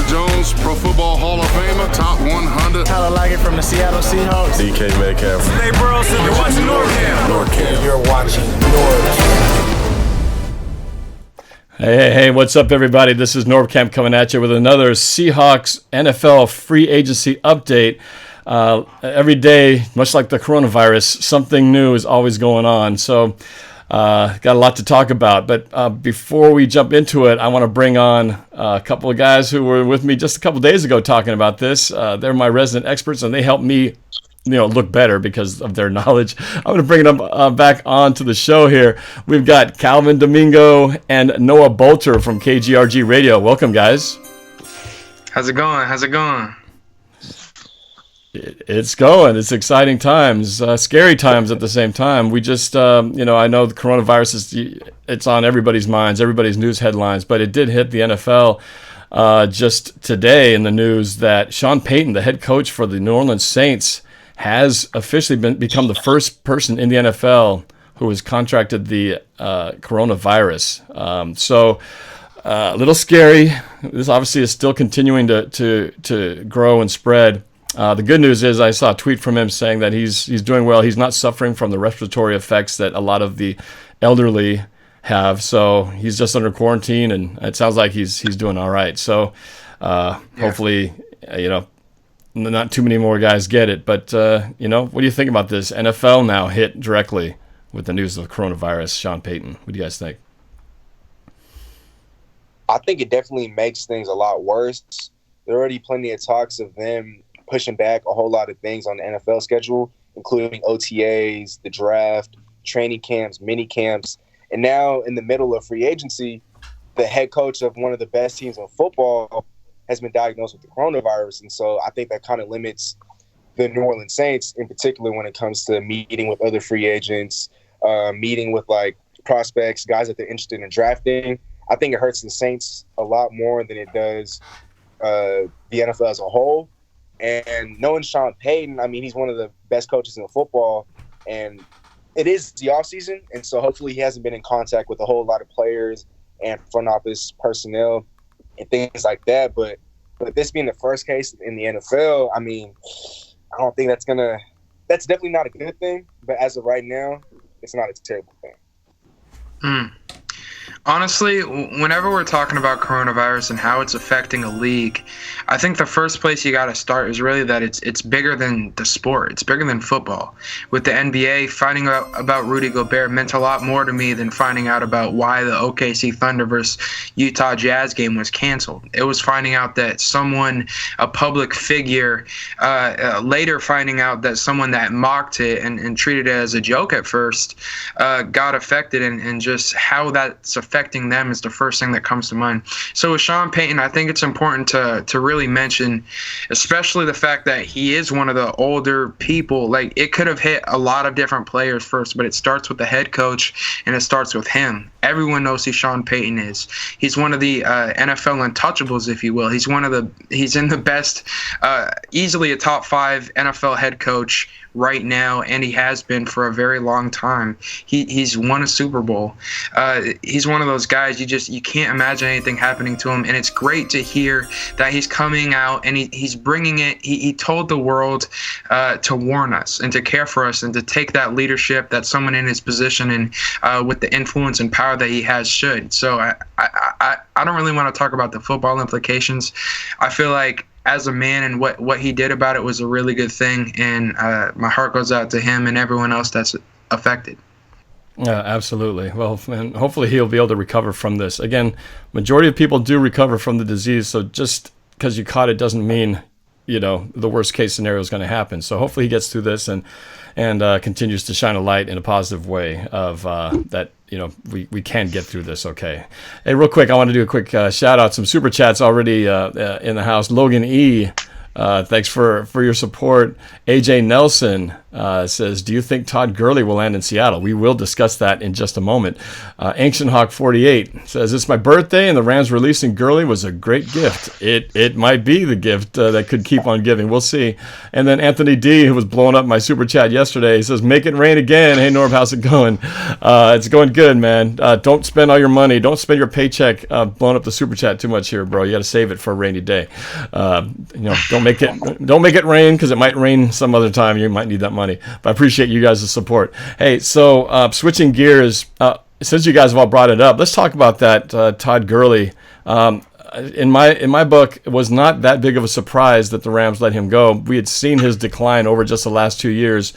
Jones, Pro Football Hall of Famer, top 100. Tyler Lockett from the Seattle Seahawks. DK Metcalf. Hey, Burleson, you're watching NorbCam. NorbCam. You're watching NorbCam. Hey, what's up, everybody? This is NorbCam coming at you with another Seahawks NFL free agency update. Every day, much like the coronavirus, something new is always going on. So, got a lot to talk about. But before we jump into it, I want to bring on a couple of guys who were with me just a couple days ago talking about this. They're my resident experts, and they help me look better because of their knowledge. I'm going to bring them back onto the show here. We've got Calvin Domingo and Noah Boelter from KGRG Radio. Welcome, guys. How's it going? It's going. It's exciting times, scary times at the same time. We just, I know the coronavirus it's on everybody's minds, everybody's news headlines, but it did hit the NFL just today in the news that Sean Payton, the head coach for the New Orleans Saints, has officially become the first person in the NFL who has contracted the coronavirus. So a little scary. This obviously is still continuing to grow and spread. The good news is I saw a tweet from him saying that he's doing well. He's not suffering from the respiratory effects that a lot of the elderly have. So he's just under quarantine, and it sounds like he's doing all right. So hopefully, not too many more guys get it. But, what do you think about this? NFL now hit directly with the news of the coronavirus. Sean Payton, what do you guys think? I think it definitely makes things a lot worse. There are already plenty of talks of them pushing back a whole lot of things on the NFL schedule, including OTAs, the draft, training camps, mini camps. And now in the middle of free agency, the head coach of one of the best teams in football has been diagnosed with the coronavirus. And so I think that kind of limits the New Orleans Saints, in particular when it comes to meeting with other free agents, meeting with like prospects, guys that they're interested in drafting. I think it hurts the Saints a lot more than it does the NFL as a whole. And knowing Sean Payton, I mean, he's one of the best coaches in football, and it is the offseason, and so hopefully he hasn't been in contact with a whole lot of players and front office personnel and things like that. But this being the first case in the NFL, I mean, I don't think that's definitely not a good thing. But as of right now, it's not a terrible thing. Honestly, whenever we're talking about coronavirus and how it's affecting a league, I think the first place you got to start is really that it's bigger than the sport. It's bigger than football. With the NBA, finding out about Rudy Gobert meant a lot more to me than finding out about why the OKC Thunder versus Utah Jazz game was canceled. It was finding out that someone, a public figure, later finding out that someone that mocked it and treated it as a joke at first got affected, and just how that's affecting them is the first thing that comes to mind. So with Sean Payton, I think it's important to really mention, especially the fact that he is one of the older people. Like, it could have hit a lot of different players first, but it starts with the head coach, and it starts with him. Everyone knows who Sean Payton is. He's one of the NFL untouchables, if you will. He's in the best, easily a top 5 NFL head coach right now, and he has been for a very long time. He's won a Super Bowl. He's one of those guys you can't imagine anything happening to him, and it's great to hear that he's coming out and he's bringing it. He told the world to warn us and to care for us and to take that leadership that someone in his position and with the influence and power that he has should. So I don't really want to talk about the football implications. I feel like as a man and what he did about it was a really good thing, and my heart goes out to him and everyone else that's affected. Yeah, absolutely. Well, and hopefully he'll be able to recover from this. Again, majority of people do recover from the disease, so just because you caught it doesn't mean the worst case scenario is going to happen. So hopefully he gets through this and continues to shine a light in a positive way of that. We can get through this. Okay. Hey, real quick, I want to do a quick shout out. Some super chats already in the house. Logan E. Thanks for your support. AJ Nelson. says, do you think Todd Gurley will land in Seattle? We will discuss that in just a moment. Ancient Hawk 48 says, it's my birthday and the Rams releasing Gurley was a great gift. It might be the gift that could keep on giving. We'll see. And then Anthony D, who was blowing up my super chat yesterday, he says, make it rain again. Hey, Norb, how's it going? It's going good, man. Don't spend all your money. Don't spend your paycheck blowing up the super chat too much here, bro. You got to save it for a rainy day. Don't make it rain, because it might rain some other time. You might need that money. But I appreciate you guys' support. Hey, so switching gears, since you guys have all brought it up, let's talk about that Todd Gurley. In my book, it was not that big of a surprise that the Rams let him go. We had seen his decline over just the last 2 years.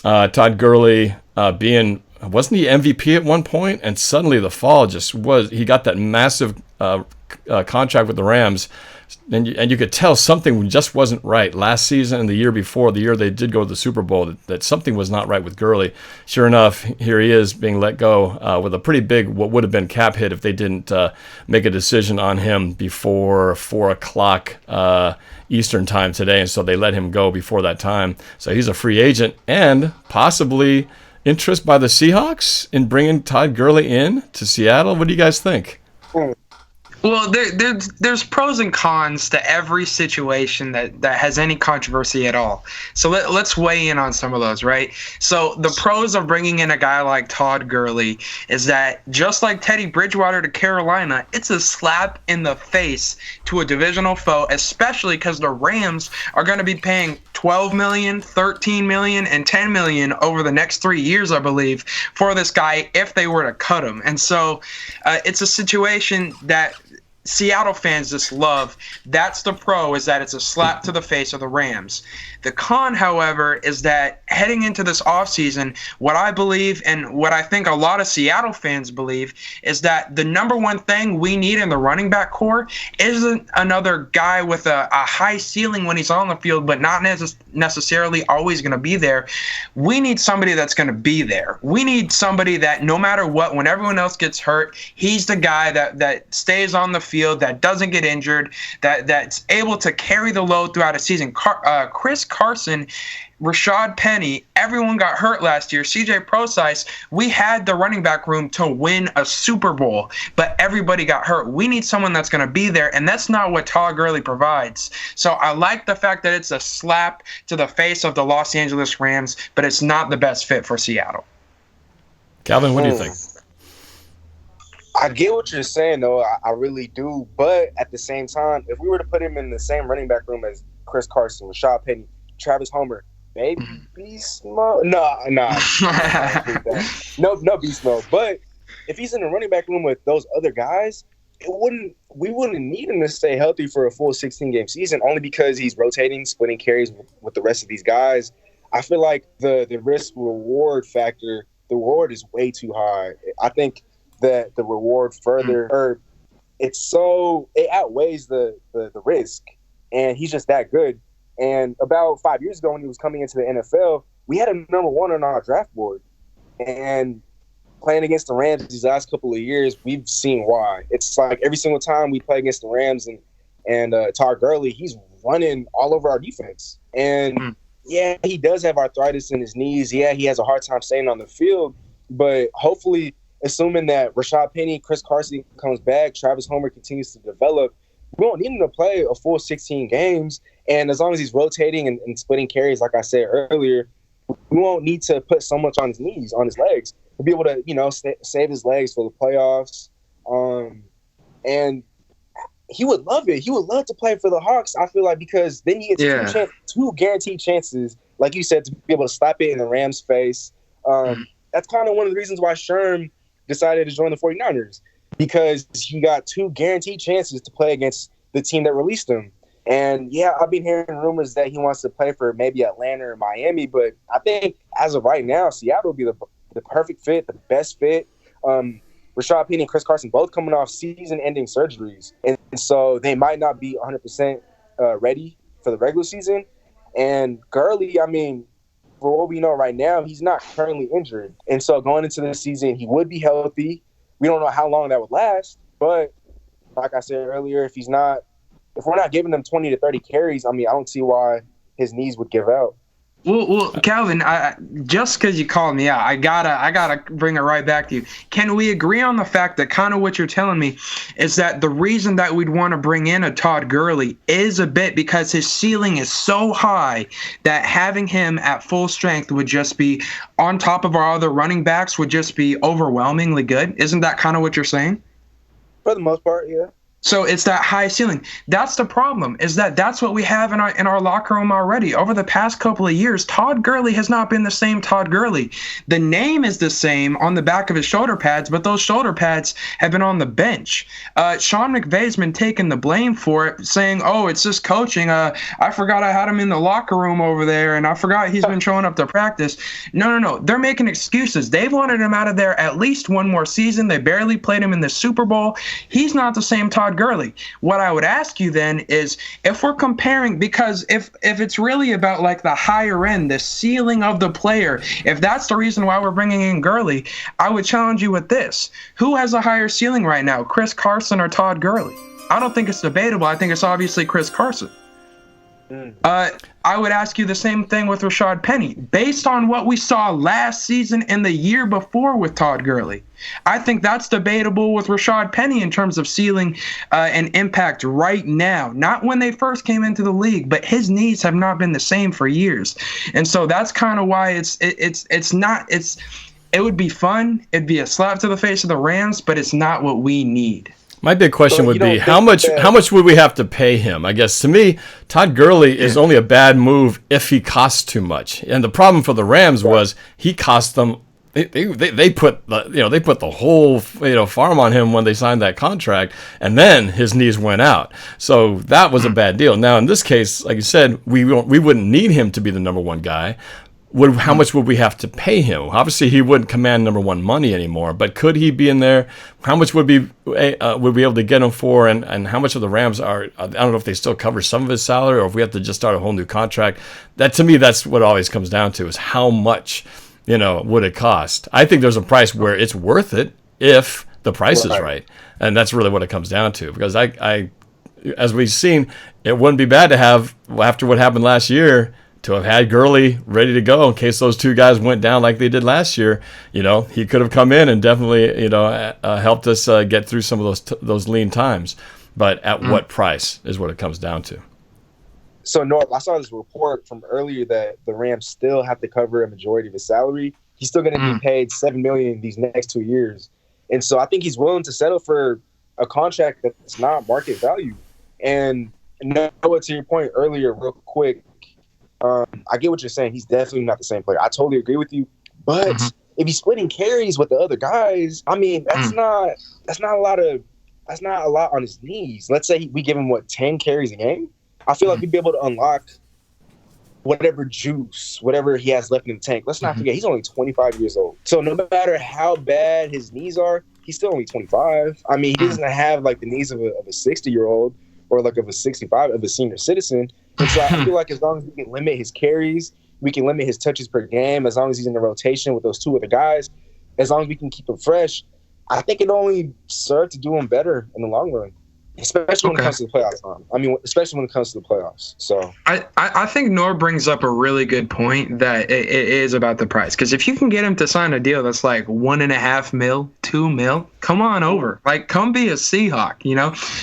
Todd Gurley wasn't he MVP at one point? And suddenly the fall just was. He got that massive contract with the Rams. And you could tell something just wasn't right last season and the year before, the year they did go to the Super Bowl, that something was not right with Gurley. Sure enough, here he is being let go with a pretty big, what would have been cap hit if they didn't make a decision on him before 4 o'clock Eastern time today. And so they let him go before that time. So he's a free agent, and possibly interest by the Seahawks in bringing Todd Gurley in to Seattle. What do you guys think? Well, there's pros and cons to every situation that has any controversy at all. So let's weigh in on some of those, right? So the pros of bringing in a guy like Todd Gurley is that, just like Teddy Bridgewater to Carolina, it's a slap in the face to a divisional foe, especially because the Rams are going to be paying $12 million, $13 million, and $10 million over the next 3 years, I believe, for this guy if they were to cut him. And so it's a situation that Seattle fans just love. That's the pro, is that it's a slap to the face of the Rams. The con, however, is that heading into this offseason, what I believe and what I think a lot of Seattle fans believe is that the number one thing we need in the running back core isn't another guy with a high ceiling when he's on the field, but not necessarily always going to be there. We need somebody that's going to be there. We need somebody that no matter what, when everyone else gets hurt, he's the guy that stays on the field, that doesn't get injured, that's able to carry the load throughout a season. Chris Carson, Rashad Penny, everyone got hurt last year. CJ Prosise, we had the running back room to win a Super Bowl, but everybody got hurt. We need someone that's going to be there, and that's not what Todd Gurley provides. So I like the fact that it's a slap to the face of the Los Angeles Rams, but it's not the best fit for Seattle. Calvin, what do you think? I get what you're saying, though. I really do. But at the same time, if we were to put him in the same running back room as Chris Carson, Rashad Penny, Travis Homer, maybe beast mode? No, beast mode. But if he's in the running back room with those other guys, we wouldn't need him to stay healthy for a full 16-game season, only because he's rotating, splitting carries with the rest of these guys. I feel like the risk-reward factor, the reward is way too high. I think that the reward it outweighs the risk, and he's just that good. And about 5 years ago when he was coming into the NFL, we had him number one on our draft board. And playing against the Rams these last couple of years, we've seen why. It's like every single time we play against the Rams and Todd Gurley, he's running all over our defense. And yeah, he does have arthritis in his knees. Yeah, he has a hard time staying on the field. But hopefully, assuming that Rashad Penny, Chris Carson comes back, Travis Homer continues to develop, we don't need him to play a full 16 games. And as long as he's rotating and splitting carries, like I said earlier, we won't need to put so much on his knees, on his legs. We'll be able to, save his legs for the playoffs. And he would love it. He would love to play for the Hawks, I feel like, because then he gets two guaranteed chances, like you said, to be able to slap it in the Rams' face. That's kind of one of the reasons why Sherm decided to join the 49ers, because he got two guaranteed chances to play against the team that released him. And, yeah, I've been hearing rumors that he wants to play for maybe Atlanta or Miami, but I think as of right now, Seattle would be the perfect fit, the best fit. Rashad Penny and Chris Carson both coming off season-ending surgeries, and so they might not be 100% ready for the regular season. And Gurley, I mean, for what we know right now, he's not currently injured. And so going into the season, he would be healthy. We don't know how long that would last, but like I said earlier, if we're not giving him 20 to 30 carries, I mean, I don't see why his knees would give out. Well, Calvin, just because you called me out, I gotta bring it right back to you. Can we agree on the fact that kind of what you're telling me is that the reason that we'd want to bring in a Todd Gurley is a bit because his ceiling is so high that having him at full strength would just be on top of our other running backs would just be overwhelmingly good? Isn't that kind of what you're saying? For the most part, yeah. So it's that high ceiling. That's the problem, is that that's what we have in our locker room already. Over the past couple of years, Todd Gurley has not been the same Todd Gurley. The name is the same on the back of his shoulder pads, but those shoulder pads have been on the bench. Sean McVay's been taking the blame for it, saying, oh, it's just coaching. I forgot I had him in the locker room over there, and I forgot he's been showing up to practice. No. They're making excuses. They've wanted him out of there at least one more season. They barely played him in the Super Bowl. He's not the same Todd Gurley. What I would ask you then is if we're comparing, because if it's really about like the higher end, the ceiling of the player, if that's the reason why we're bringing in Gurley, I would challenge you with this. Who has a higher ceiling right now, Chris Carson or Todd Gurley? I don't think it's debatable. I think it's obviously Chris Carson. I would ask you the same thing with Rashad Penny. Based on what we saw last season and the year before with Todd Gurley, I think that's debatable with Rashad Penny in terms of ceiling and impact right now. Not when they first came into the league, but his knees have not been the same for years. And so that's kind of why it would be fun. It'd be a slap to the face of the Rams, but it's not what we need. My big question would be how much would we have to pay him? I guess to me, Todd Gurley is only a bad move if he costs too much. And the problem for the Rams was he cost them. They put the whole farm on him when they signed that contract, and then his knees went out. So that was a bad deal. Now in this case, like you said, we wouldn't need him to be the number one guy. How much would we have to pay him? Obviously, he wouldn't command number one money anymore, but could he be in there? How much would we be able to get him for? And how much of the Rams are? I don't know if they still cover some of his salary, or if we have to just start a whole new contract. That to me, that's what it always comes down to: is how much would it cost? I think there's a price where it's worth it if the price is right, and that's really what it comes down to. Because I as we've seen, it wouldn't be bad to have, after what happened last year, to have had Gurley ready to go in case those two guys went down like they did last year. He could have come in and definitely, helped us get through some of those lean times. But at what price is what it comes down to. So, Norb, I saw this report from earlier that the Rams still have to cover a majority of his salary. He's still going to be paid $7 million these next 2 years. And so I think he's willing to settle for a contract that's not market value. And Noah, to your point earlier, real quick, I get what you're saying. He's definitely not the same player. I totally agree with you. But if he's splitting carries with the other guys, I mean, that's not a lot on his knees. Let's say we give him 10 carries a game. I feel like we'd be able to unlock whatever juice, whatever he has left in the tank. Let's not forget, he's only 25 years old. So no matter how bad his knees are, he's still only 25. I mean, he doesn't have like the knees of a 60-year-old or like of a 65, of a senior citizen. And so I feel like as long as we can limit his carries, we can limit his touches per game, as long as he's in the rotation with those two other guys, as long as we can keep him fresh, I think it only served to do him better in the long run. Especially when it comes to the playoffs time. I mean, especially when it comes to the playoffs. So I think Nor brings up a really good point that it is about the price. Because if you can get him to sign a deal that's like $1.5 million, $2 million, come on over. Like, come be a Seahawk,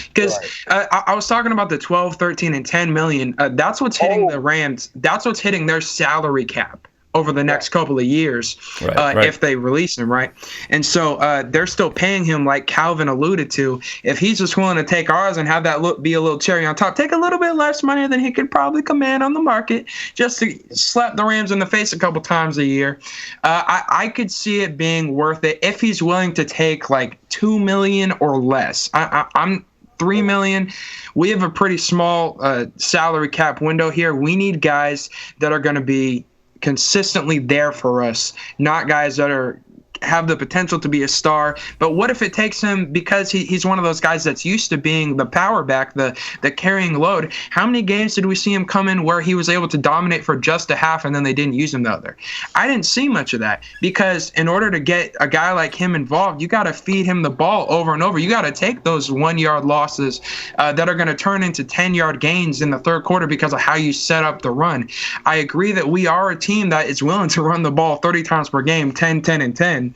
Because I was talking about the 12, 13, and 10 million. That's what's hitting the Rams. That's what's hitting their salary cap over the next couple of years, if they release him, right? And so they're still paying him, like Calvin alluded to. If he's just willing to take ours and have that be a little cherry on top, take a little bit less money than he could probably command on the market, just to slap the Rams in the face a couple times a year, I could see it being worth it if he's willing to take like $2 million or less. I'm $3 million. We have a pretty small salary cap window here. We need guys that are going to be consistently there for us, not guys that are have the potential to be a star. But what if it takes him, because he's one of those guys that's used to being the power back, the carrying load. How many games did we see him come in where he was able to dominate for just a half and then they didn't use him the other? I didn't see much of that, because in order to get a guy like him involved, you got to feed him the ball over and over. You got to take those 1-yard losses that are going to turn into 10-yard gains in the third quarter because of how you set up the run. I agree that we are a team that is willing to run the ball 30 times per game, 10, 10, and 10.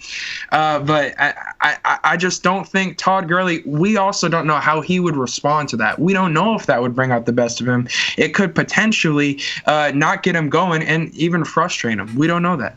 But I just don't think Todd Gurley, we also don't know how he would respond to that. We don't know if that would bring out the best of him. It could potentially not get him going and even frustrate him. We don't know that.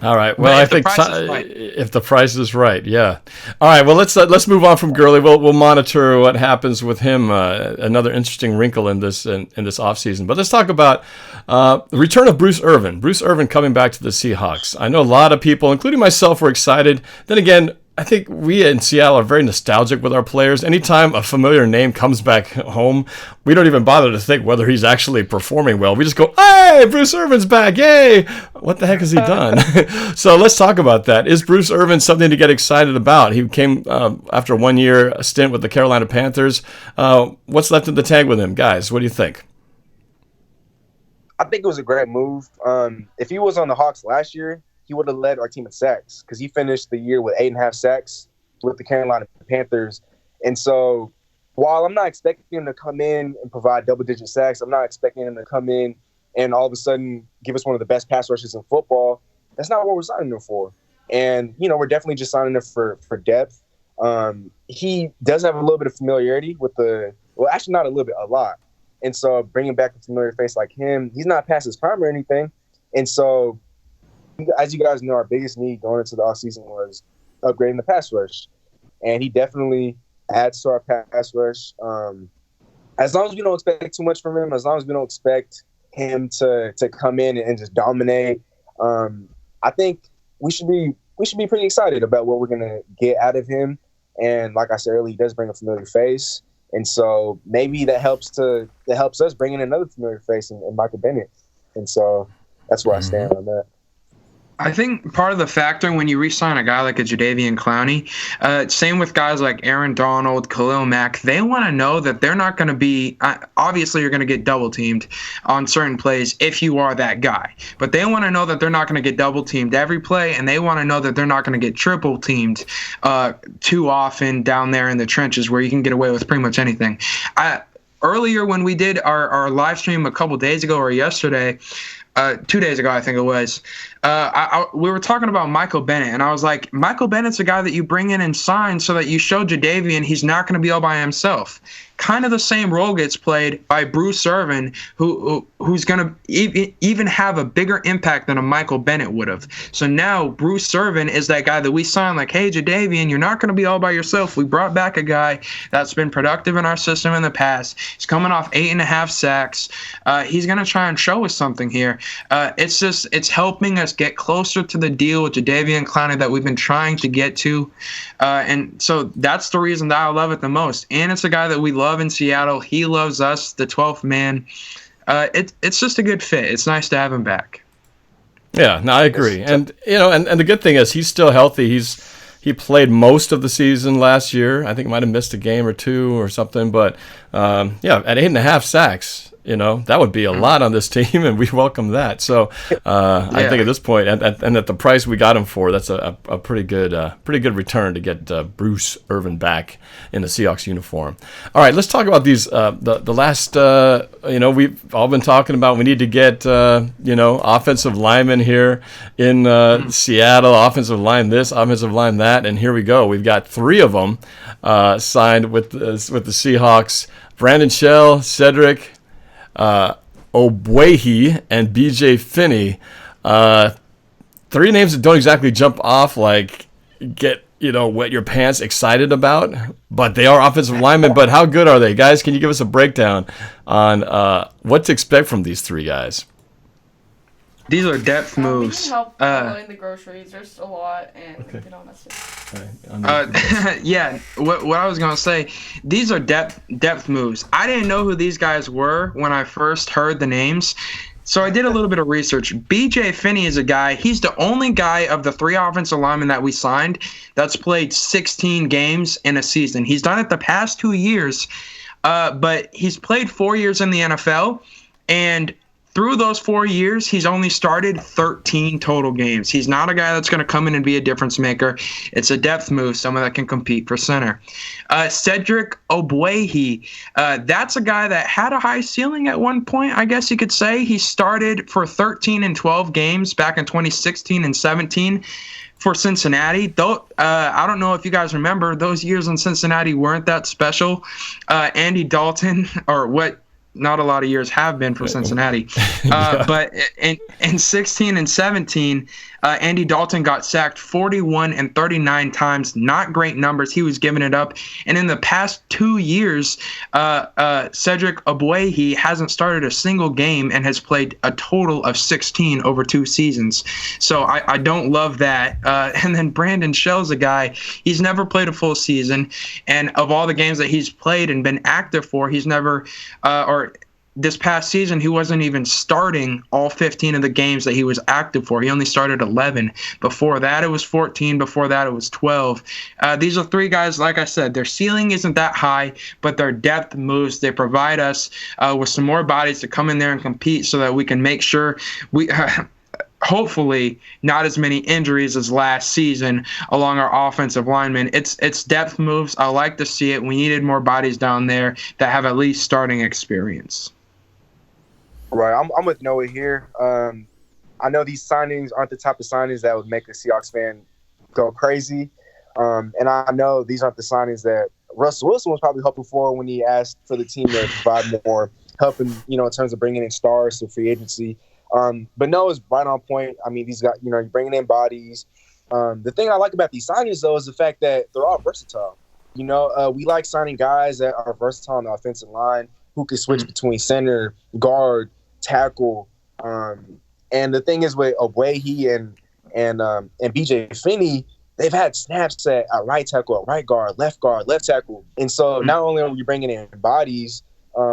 All right. Well, I think if the price is right, yeah. All right. Well, let's move on from Gurley. We'll monitor what happens with him. Another interesting wrinkle in this offseason. But let's talk about the return of Bruce Irvin. Bruce Irvin coming back to the Seahawks. I know a lot of people, including myself, were excited. Then again, I think we in Seattle are very nostalgic with our players. Anytime a familiar name comes back home, we don't even bother to think whether he's actually performing well. We just go, hey, Bruce Irvin's back, yay! What the heck has he done? So let's talk about that. Is Bruce Irvin something to get excited about? He came after a 1-year stint with the Carolina Panthers. What's left in the tank with him? Guys, what do you think? I think it was a great move. If he was on the Hawks last year, he would have led our team in sacks, because he finished the year with 8.5 sacks with the Carolina Panthers. And so while I'm not expecting him to come in and provide double-digit sacks, I'm not expecting him to come in and all of a sudden give us one of the best pass rushes in football. That's not what we're signing him for. And, we're definitely just signing him for depth. He does have a little bit of familiarity with actually not a little bit, a lot. And so bringing back a familiar face like him, he's not past his prime or anything. And so, as you guys know, our biggest need going into the offseason was upgrading the pass rush. And he definitely adds to our pass rush. As long as we don't expect too much from him, as long as we don't expect him to come in and just dominate, I think we should be pretty excited about what we're going to get out of him. And like I said earlier, he does bring a familiar face. And so maybe that helps us bring in another familiar face in Michael Bennett. And so that's where I stand on that. I think part of the factor when you re-sign a guy like a Jadaveon Clowney, same with guys like Aaron Donald, Khalil Mack, they want to know that they're not going to be obviously you're going to get double teamed on certain plays if you are that guy. But they want to know that they're not going to get double teamed every play, and they want to know that they're not going to get triple teamed too often down there in the trenches where you can get away with pretty much anything. Earlier when we did our live stream a couple days ago or yesterday, 2 days ago, I think it was, we were talking about Michael Bennett, and I was like, Michael Bennett's a guy that you bring in and sign so that you show Jadaveon he's not going to be all by himself. Kind of the same role gets played by Bruce Irvin, who's going to even have a bigger impact than a Michael Bennett would have. So now Bruce Irvin is that guy that we signed like, hey, Jadaveon, you're not going to be all by yourself. We brought back a guy that's been productive in our system in the past. He's coming off 8.5 sacks. He's going to try and show us something here. It's helping us get closer to the deal with Jadaveon Clowney that we've been trying to get to. And so that's the reason that I love it the most. And it's a guy that we love in Seattle. He loves us, the 12th man. It's just a good fit. It's nice to have him back. Yeah, no, I agree. And and the good thing is he's still healthy. He played most of the season last year. I think he might have missed a game or two or something. But at 8.5 sacks, that would be a lot on this team, and we welcome that. So I think at this point, and at the price we got him for, that's a pretty good return to get Bruce Irvin back in the Seahawks uniform. All right, let's talk about these. The last, we've all been talking about we need to get offensive linemen here in Seattle. Offensive line this, offensive line that, and here we go. We've got 3 of them signed with the Seahawks: Brandon Shell, Cedric Ogbuehi, and BJ Finney. 3 names that don't exactly jump off like get wet your pants excited about, but they are offensive linemen. But how good are they, guys? Can you give us a breakdown on what to expect from these 3 guys? These are depth moves. We can help loading the groceries. There's a lot, and we can get on that. Yeah. What I was gonna say, these are depth moves. I didn't know who these guys were when I first heard the names. So I did a little bit of research. B.J. Finney is a guy. He's the only guy of the 3 offensive linemen that we signed that's played 16 games in a season. He's done it the past 2 years, but he's played 4 years in the NFL, and through those 4 years, he's only started 13 total games. He's not a guy that's going to come in and be a difference maker. It's a depth move, someone that can compete for center. Cedric Ogbuehi, that's a guy that had a high ceiling at one point, I guess you could say. He started for 13 and 12 games back in 2016 and 17 for Cincinnati. Though I don't know if you guys remember, those years in Cincinnati weren't that special. Andy Dalton, or what not a lot of years have been for Cincinnati. But in 16 and 17, Andy Dalton got sacked 41 and 39 times. Not great numbers. He was giving it up. And in the past 2 years, Cedric Ogbuehi hasn't started a single game and has played a total of 16 over 2 seasons. So I don't love that. And then Brandon Shell's a guy, he's never played a full season. And of all the games that he's played and been active for, he's never, or this past season, he wasn't even starting all 15 of the games that he was active for. He only started 11. Before that, it was 14. Before that, it was 12. These are 3 guys, like I said, their ceiling isn't that high, but their depth moves. They provide us with some more bodies to come in there and compete so that we can make sure we hopefully not as many injuries as last season along our offensive linemen. It's depth moves. I like to see it. We needed more bodies down there that have at least starting experience. Right, I'm with Noah here. I know these signings aren't the type of signings that would make a Seahawks fan go crazy. And I know these aren't the signings that Russell Wilson was probably hoping for when he asked for the team to provide more help in terms of bringing in stars to free agency. But Noah's right on point. I mean, these guys, you're bringing in bodies. The thing I like about these signings, though, is the fact that they're all versatile. We like signing guys that are versatile on the offensive line who can switch between center, guard, tackle. And the thing is with Ogbuehi and B.J. Finney, they've had snaps at right tackle, at right guard, left tackle. And so not only are we bringing in bodies,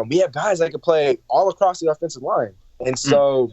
we have guys that can play all across the offensive line. And so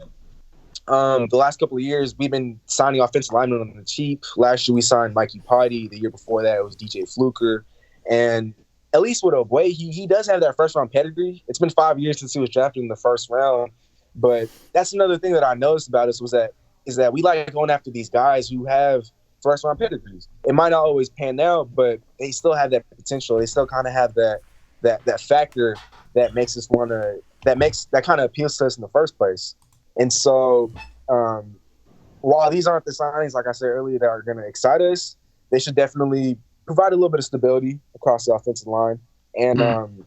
the last couple of years, we've been signing offensive linemen on the cheap. Last year, we signed Mike Ifedi. The year before that, it was DJ Fluker. And at least with Ogbuehi, he does have that first-round pedigree. It's been 5 years since he was drafted in the first round. But that's another thing that I noticed about us is that we like going after these guys who have first-round pedigrees. It might not always pan out, but they still have that potential. They still kind of have that factor that makes us want to – that kind of appeals to us in the first place. And so while these aren't the signings, like I said earlier, that are going to excite us, they should definitely provide a little bit of stability across the offensive line. And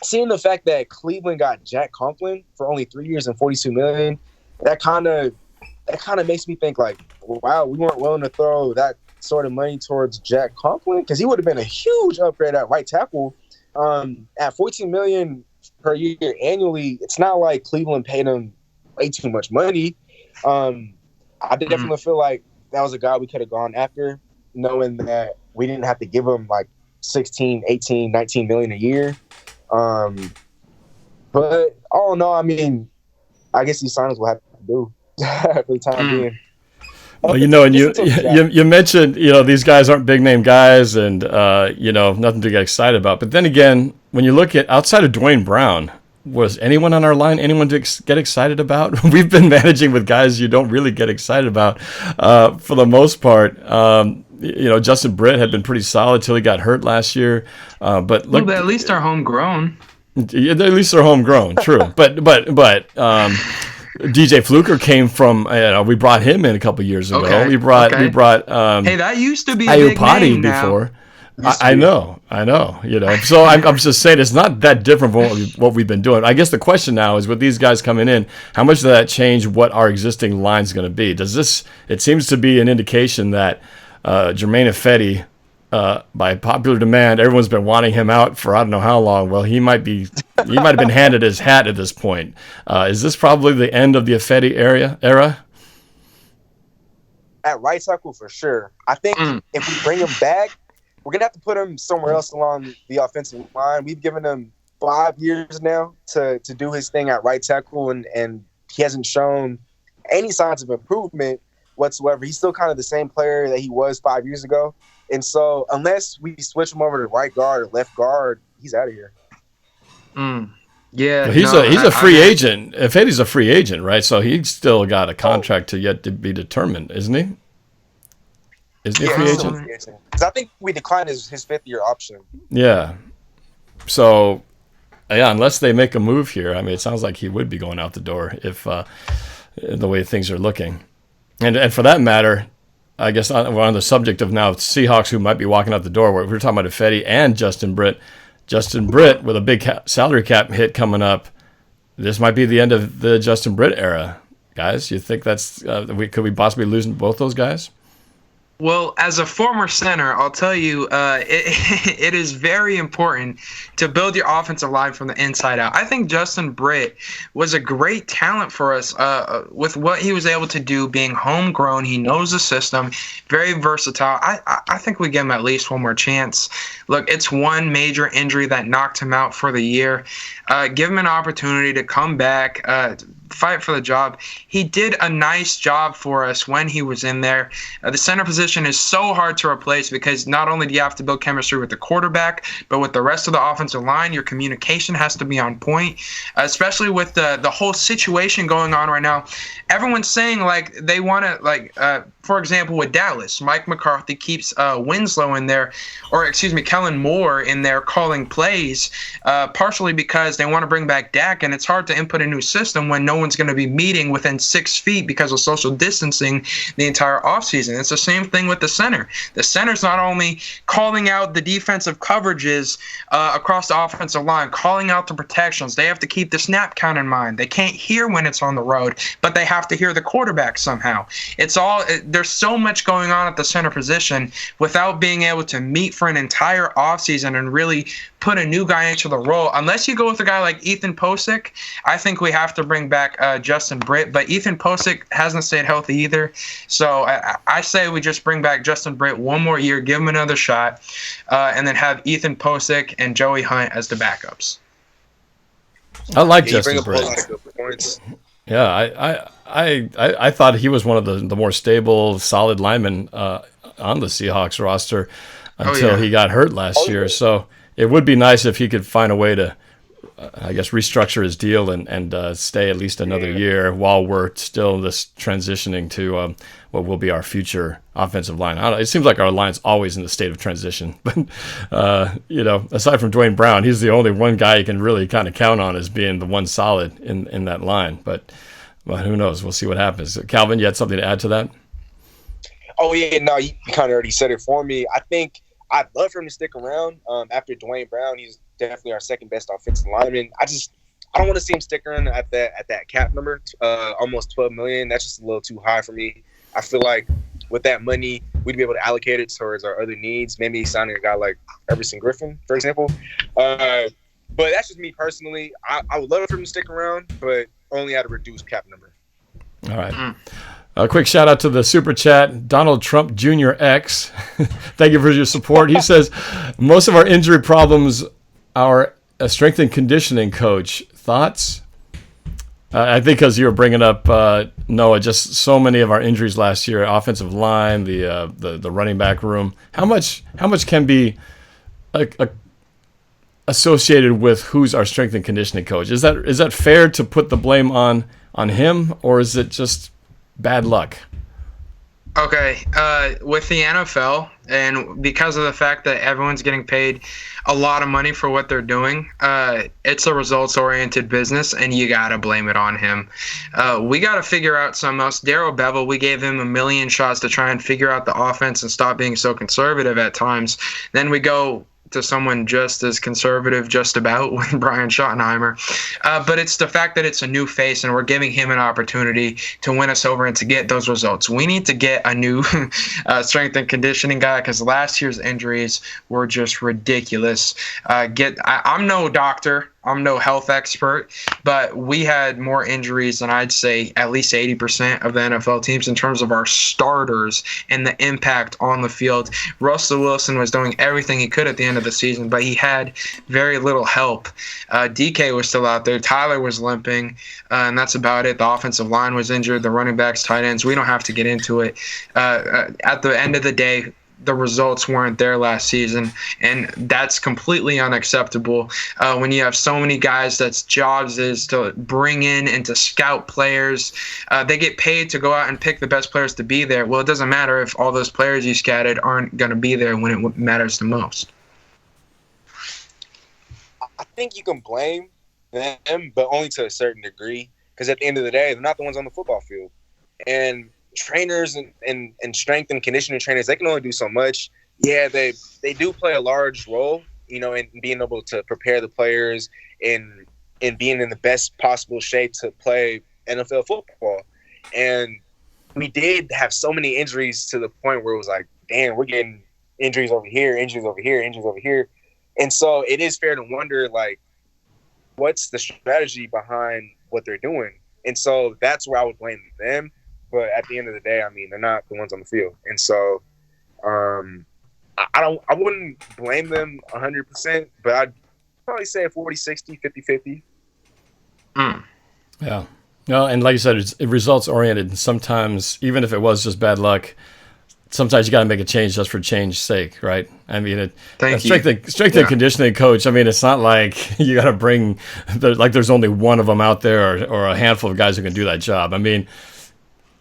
seeing the fact that Cleveland got Jack Conklin for only 3 years and $42 million, that kind of makes me think like, wow, we weren't willing to throw that sort of money towards Jack Conklin, because he would have been a huge upgrade at right tackle. At $14 million per year annually, it's not like Cleveland paid him way too much money. I definitely feel like that was a guy we could have gone after, knowing that we didn't have to give him like 16, 18, 19 million a year. But all in all, I mean, I guess these signings will have to do for the time being. Well, and you mentioned, these guys aren't big name guys and, nothing to get excited about. But then again, when you look at outside of Dwayne Brown, was anyone on our line, anyone to get excited about? We've been managing with guys you don't really get excited about for the most part. Justin Britt had been pretty solid till he got hurt last year. But look, at least they're homegrown. Yeah, at least they're homegrown, true. But DJ Fluker came from. We brought him in a couple years ago. Okay. We brought. Hey, that used to be a big name before. I know. So I'm just saying it's not that different from what we've been doing. I guess the question now is, with these guys coming in, how much does that change what our existing line is going to be? Does this? It seems to be an indication that Jermaine Ifedi, by popular demand, everyone's been wanting him out for I don't know how long. Well, he might have been handed his hat at this point. Is this probably the end of the Ifedi era? At right tackle, for sure. I think if we bring him back, we're going to have to put him somewhere else along the offensive line. We've given him 5 years now to do his thing at right tackle and he hasn't shown any signs of improvement whatsoever. He's still kind of the same player that he was 5 years ago. And so unless we switch him over to right guard or left guard, he's out of here. Yeah, he's a free agent. Ifedi's a free agent, right? So he's still got a contract yet to be determined, isn't he? Is he a free agent? Because I think we declined his 5th-year option. Yeah. So, yeah, unless they make a move here, I mean, it sounds like he would be going out the door if the way things are looking. And for that matter, I guess we're on the subject of now Seahawks who might be walking out the door. We're talking about Ifedi and Justin Britt. Justin Britt with a big salary cap hit coming up. This might be the end of the Justin Britt era, guys. You think that's could we possibly lose both those guys? Well, as a former center, I'll tell you, it is very important to build your offensive line from the inside out. I think Justin Britt was a great talent for us with what he was able to do, being homegrown. He knows the system, very versatile. I think we give him at least one more chance. Look, it's one major injury that knocked him out for the year. Give him an opportunity to come back, fight for the job. He did a nice job for us when he was in there. The center position is so hard to replace because not only do you have to build chemistry with the quarterback, but with the rest of the offensive line, your communication has to be on point, especially with the whole situation going on right now. Everyone's saying like they want to, for example, with Dallas, Mike McCarthy keeps Winslow in there, Kellen Moore in there calling plays, partially because they want to bring back Dak, and it's hard to input a new system when no one's going to be meeting within 6 feet because of social distancing the entire offseason. It's the same thing with the center. The center's not only calling out the defensive coverages across the offensive line, calling out the protections. They have to keep the snap count in mind. They can't hear when it's on the road, but they have to hear the quarterback somehow. There's so much going on at the center position without being able to meet for an entire offseason and really put a new guy into the role. Unless you go with a guy like Ethan Posick, I think we have to bring back Justin Britt. But Ethan Posick hasn't stayed healthy either. So I say we just bring back Justin Britt one more year, give him another shot, and then have Ethan Posick and Joey Hunt as the backups. I like Justin Britt. Yeah, I thought he was one of the more stable, solid linemen on the Seahawks roster until he got hurt last year. So it would be nice if he could find a way to, I guess, restructure his deal and stay at least another year while we're still this transitioning to what will be our future offensive line. It seems like our line's always in the state of transition. But, aside from Dwayne Brown, he's the only one guy you can really kind of count on as being the one solid in that line. But who knows? We'll see what happens. Calvin, you had something to add to that? Oh, yeah, no, you kind of already said it for me. I think I'd love for him to stick around. After Dwayne Brown, he's definitely our second best offensive lineman. I don't want to see him stick around at that cap number, almost $12 million. That's just a little too high for me. I feel like with that money, we'd be able to allocate it towards our other needs. Maybe signing a guy like Everson Griffin, for example. But that's just me personally. I would love for him to stick around, but only at a reduced cap number. All right. A quick shout out to the super chat, Donald Trump Jr. X. Thank you for your support. He says, most of our injury problems are a strength and conditioning coach. Thoughts? I think because you were bringing up, Noah, just so many of our injuries last year, offensive line, the running back room. How much can be associated with who's our strength and conditioning coach? Is that fair to put the blame on him, or is it just bad luck? Okay, with the NFL, and because of the fact that everyone's getting paid a lot of money for what they're doing, it's a results-oriented business, and you got to blame it on him. We got to figure out something else. Darrell Bevel, we gave him a million shots to try and figure out the offense and stop being so conservative at times. Then we go to someone just as conservative, just about, with Brian Schottenheimer. But it's the fact that it's a new face, and we're giving him an opportunity to win us over and to get those results. We need to get a new strength and conditioning guy, because last year's injuries were just ridiculous. I'm no doctor. I'm no health expert, but we had more injuries than I'd say at least 80% of the NFL teams in terms of our starters and the impact on the field. Russell Wilson was doing everything he could at the end of the season, but he had very little help. DK was still out there. Tyler was limping, and that's about it. The offensive line was injured. The running backs, tight ends. We don't have to get into it. At the end of the day, the results weren't there last season, and that's completely unacceptable. When you have so many guys that's jobs is to bring in and to scout players, they get paid to go out and pick the best players to be there. Well, it doesn't matter if all those players you scouted aren't going to be there when it matters the most. I think you can blame them, but only to a certain degree, because at the end of the day, they're not the ones on the football field. And trainers and strength and conditioning trainers, they can only do so much. Yeah, they do play a large role, in being able to prepare the players and being in the best possible shape to play NFL football. And we did have so many injuries to the point where it was like, damn, we're getting injuries over here, injuries over here, injuries over here. And so it is fair to wonder, like, what's the strategy behind what they're doing? And so that's where I would blame them. But at the end of the day, I mean, they're not the ones on the field. And so I wouldn't blame them 100%, but I'd probably say 40-60, 50-50. Yeah. No, and like you said, it's results oriented. And sometimes, even if it was just bad luck, sometimes you got to make a change just for change's sake, right? I mean, strength and conditioning coach, I mean, it's not like you got to bring, there's only one of them out there or a handful of guys who can do that job. I mean,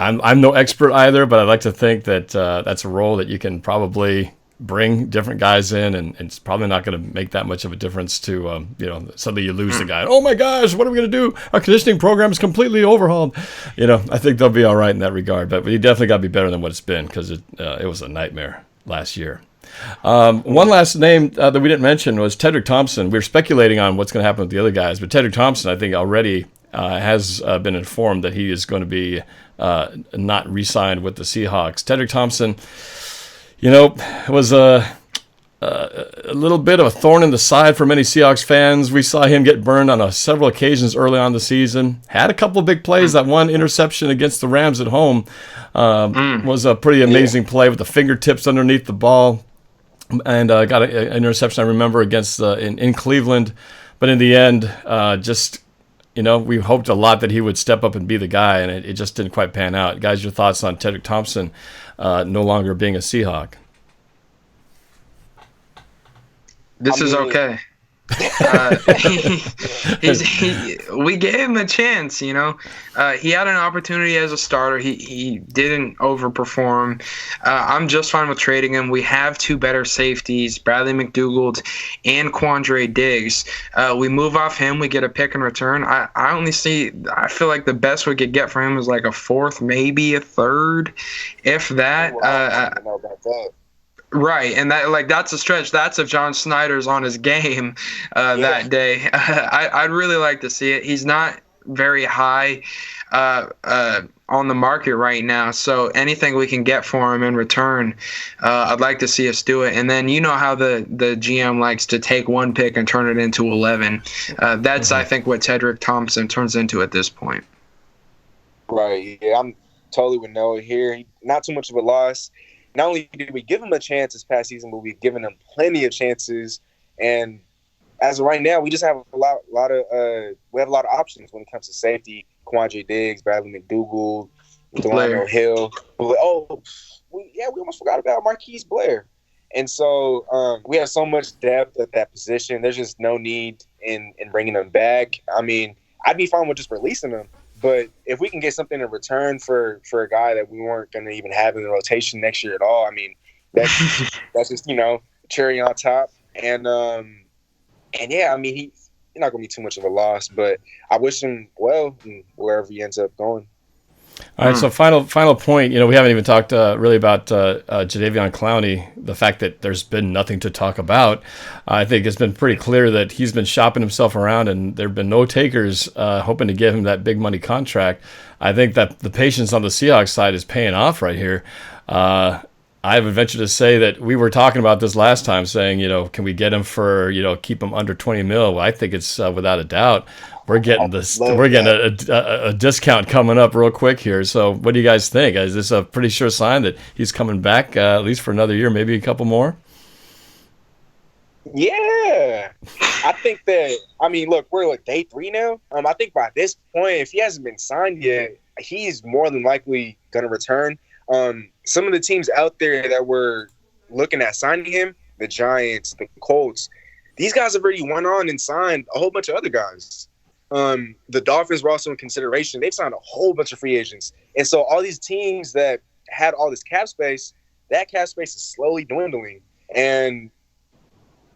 I'm no expert either, but I'd like to think that that's a role that you can probably bring different guys in, and it's probably not going to make that much of a difference to, suddenly you lose the guy. Oh my gosh, what are we going to do? Our conditioning program is completely overhauled. I think they'll be all right in that regard, but you definitely got to be better than what it's been, because it was a nightmare last year. One last name that we didn't mention was Tedrick Thompson. We were speculating on what's going to happen with the other guys, but Tedrick Thompson, I think, already has been informed that he is going to be not re-signed with the Seahawks. Tedrick Thompson, was a little bit of a thorn in the side for many Seahawks fans. We saw him get burned on several occasions early on in the season. Had a couple of big plays. That one interception against the Rams at home was a pretty amazing play with the fingertips underneath the ball, and got an interception, I remember, against in Cleveland. But in the end, we hoped a lot that he would step up and be the guy, and it just didn't quite pan out. Guys, your thoughts on Tedrick Thompson no longer being a Seahawk? This is okay. We gave him a chance, He had an opportunity as a starter. He didn't overperform. I'm just fine with trading him. We have two better safeties, Bradley McDougald and Quandre Diggs. We move off him, we get a pick in return. I feel like the best we could get for him is like a fourth, maybe a third, if that. I don't know about that. Right, and that's a stretch. That's if John Snyder's on his game that day. I'd really like to see it. He's not very high on the market right now, so anything we can get for him in return, I'd like to see us do it. And then how the GM likes to take one pick and turn it into 11. That's, I think, what Tedrick Thompson turns into at this point. Right, yeah, I'm totally with Noah here. Not too much of a loss. Not only did we give him a chance this past season, but we've given him plenty of chances. And as of right now, we just have a lot of options when it comes to safety. Quandre Diggs, Bradley McDougald, Delano Hill. We almost forgot about Marquise Blair. And so we have so much depth at that position. There's just no need in bringing them back. I mean, I'd be fine with just releasing them. But if we can get something in return for a guy that we weren't going to even have in the rotation next year at all, I mean, that's just, cherry on top. And yeah, I mean, he's not going to be too much of a loss, but I wish him well wherever he ends up going. All right, so final point. We haven't even talked really about Jadaveon Clowney. The fact that there's been nothing to talk about, I think it's been pretty clear that he's been shopping himself around, and there have been no takers hoping to give him that big money contract. I think that the patience on the Seahawks side is paying off right here. I would venture to say that we were talking about this last time, saying, can we get him for, keep him under 20 mil? Well, I think it's without a doubt. We're getting this. We're getting a discount coming up real quick here. So, what do you guys think? Is this a pretty sure sign that he's coming back at least for another year, maybe a couple more? Yeah, I think that. I mean, look, we're like day 3 now. I think by this point, if he hasn't been signed yet, he's more than likely going to return. Some of the teams out there that were looking at signing him, the Giants, the Colts, these guys have already went on and signed a whole bunch of other guys. The Dolphins were also in consideration. They've signed a whole bunch of free agents. And so all these teams that had all this cap space, that cap space is slowly dwindling. And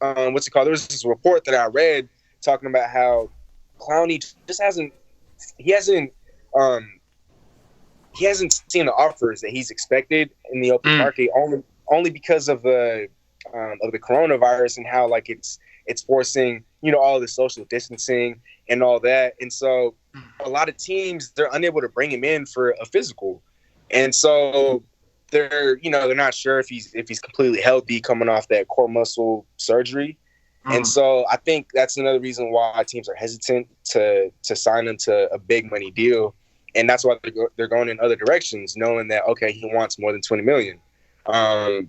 there was this report that I read talking about how Clowney just hasn't seen the offers that he's expected in the open market only because of the coronavirus and how like it's forcing all the social distancing and all that. And so a lot of teams, they're unable to bring him in for a physical, and so they're not sure if he's completely healthy coming off that core muscle surgery. And so I think that's another reason why teams are hesitant to sign him to a big money deal. And that's why they're going in other directions, knowing that, okay, he wants more than $20 million.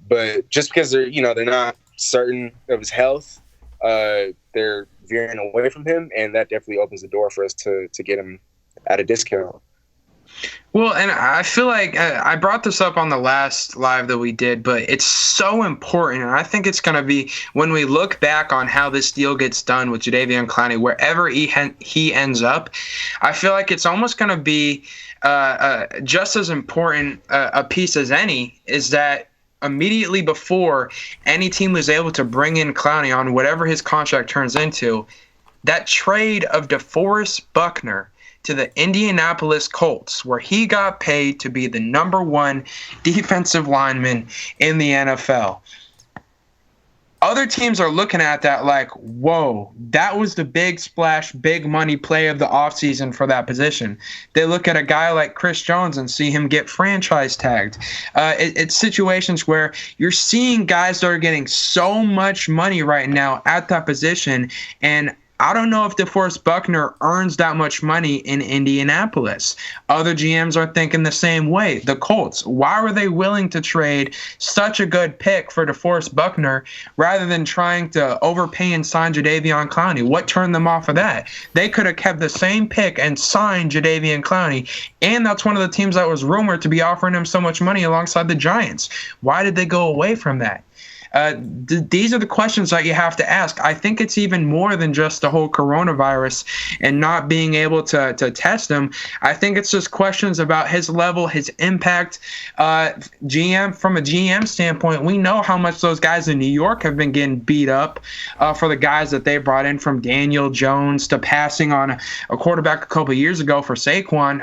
But just because they're not certain of his health, they're veering away from him, and that definitely opens the door for us to get him at a discount. Well, and I feel like I brought this up on the last live that we did, but it's so important. And I think it's going to be when we look back on how this deal gets done with Jadaveon Clowney, wherever he ends up, I feel like it's almost going to be just as important a piece as any is that immediately before any team was able to bring in Clowney on whatever his contract turns into, that trade of DeForest Buckner to the Indianapolis Colts, where he got paid to be the number 1 defensive lineman in the NFL. Other teams are looking at that like, whoa, that was the big splash, big money play of the offseason for that position. They look at a guy like Chris Jones and see him get franchise tagged. It's situations where you're seeing guys that are getting so much money right now at that position, and I don't know if DeForest Buckner earns that much money in Indianapolis. Other GMs are thinking the same way. The Colts, why were they willing to trade such a good pick for DeForest Buckner rather than trying to overpay and sign Jadaveon Clowney? What turned them off of that? They could have kept the same pick and signed Jadaveon Clowney, and that's one of the teams that was rumored to be offering him so much money alongside the Giants. Why did they go away from that? These are the questions that you have to ask. I think it's even more than just the whole coronavirus and not being able to test him. I think it's just questions about his level, his impact. From a GM standpoint, we know how much those guys in New York have been getting beat up for the guys that they brought in, from Daniel Jones to passing on a quarterback a couple of years ago for Saquon.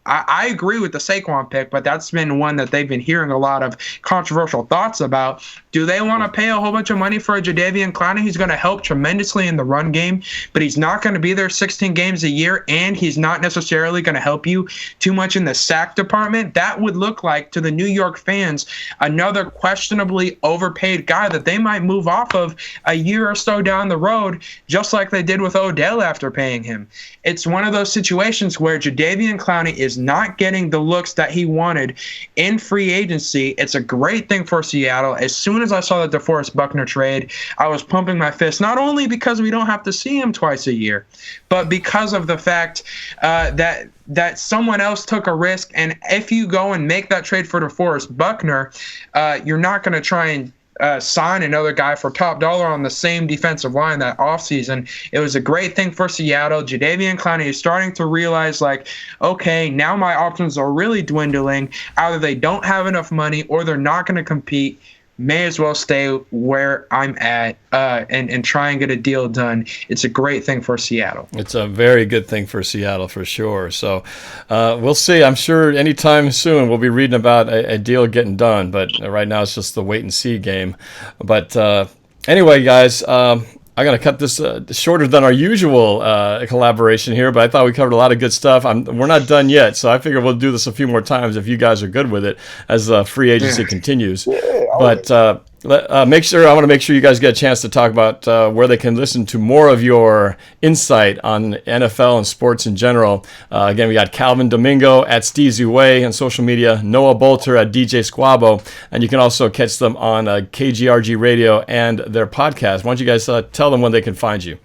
I agree with the Saquon pick, but that's been one that they've been hearing a lot of controversial thoughts about. Do they want to pay a whole bunch of money for a Jadaveon Clowney who's going to help tremendously in the run game, but he's not going to be there 16 games a year, and he's not necessarily going to help you too much in the sack department? That would look like, to the New York fans, another questionably overpaid guy that they might move off of a year or so down the road, just like they did with Odell after paying him. It's one of those situations where Jadaveon Clowney is not getting the looks that he wanted in free agency. It's a great thing for Seattle. As soon as I saw the DeForest Buckner trade, I was pumping my fist, not only because we don't have to see him twice a year, but because of the fact that someone else took a risk. And if you go and make that trade for DeForest Buckner, you're not going to try and sign another guy for top dollar on the same defensive line that offseason. It was a great thing for Seattle. Jadaveon Clowney is starting to realize, like, okay, now my options are really dwindling. Either they don't have enough money or they're not going to compete. May as well stay where I'm at and try and get a deal done. It's a great thing for Seattle. It's a very good thing for Seattle for sure. So we'll see. I'm sure anytime soon we'll be reading about a deal getting done. But right now it's just the wait and see game. But anyway, guys, I'm going to cut this shorter than our usual collaboration here, but I thought we covered a lot of good stuff. We're not done yet, so I figure we'll do this a few more times if you guys are good with it as free agency continues. But I want to make sure you guys get a chance to talk about where they can listen to more of your insight on NFL and sports in general. Again, we got Calvin Domingo at Steezy Way on social media, Noah Boelter at DJ Squabo, and you can also catch them on KGRG Radio and their podcast. Why don't you guys tell them when they can find you?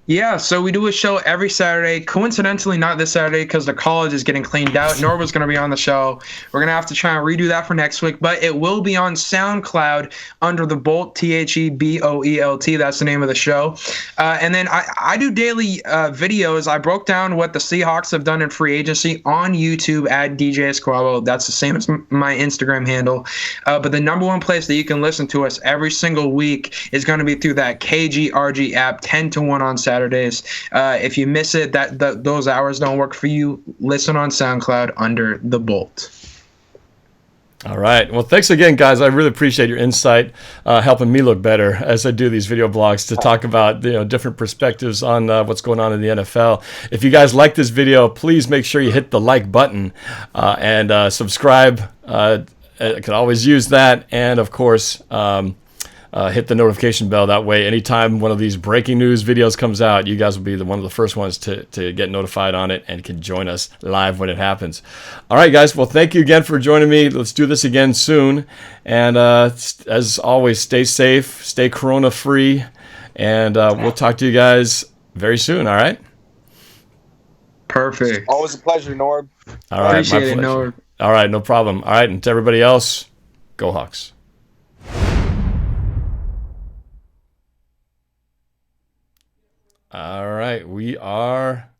Yeah, so we do a show every Saturday. Coincidentally, not this Saturday because the college is getting cleaned out. Norva's going to be on the show. We're going to have to try and redo that for next week, but it will be on SoundCloud under the Bolt, TheBoelt. That's the name of the show. And then I do daily videos. I broke down what the Seahawks have done in free agency on YouTube at DJ Squabo. That's the same as my Instagram handle. But the number one place that you can listen to us every single week is going to be through that KGRG app, 10 to 1 on Saturdays. If you miss it, those hours don't work for you, listen on SoundCloud under the Bolt. All right. Well, thanks again, guys. I really appreciate your insight, helping me look better as I do these video blogs to talk about different perspectives on what's going on in the NFL. If you guys like this video, please make sure you hit the like button and subscribe. I could always use that, and of course, hit the notification bell. That way, anytime one of these breaking news videos comes out, you guys will be one of the first ones to get notified on it and can join us live when it happens. All right, guys. Well, thank you again for joining me. Let's do this again soon. And as always, stay safe, stay corona-free, and we'll talk to you guys very soon. All right? Perfect. Always a pleasure, Norb. All right, Appreciate my it, pleasure. Norb. All right, no problem. All right, and to everybody else, go Hawks. All right, we are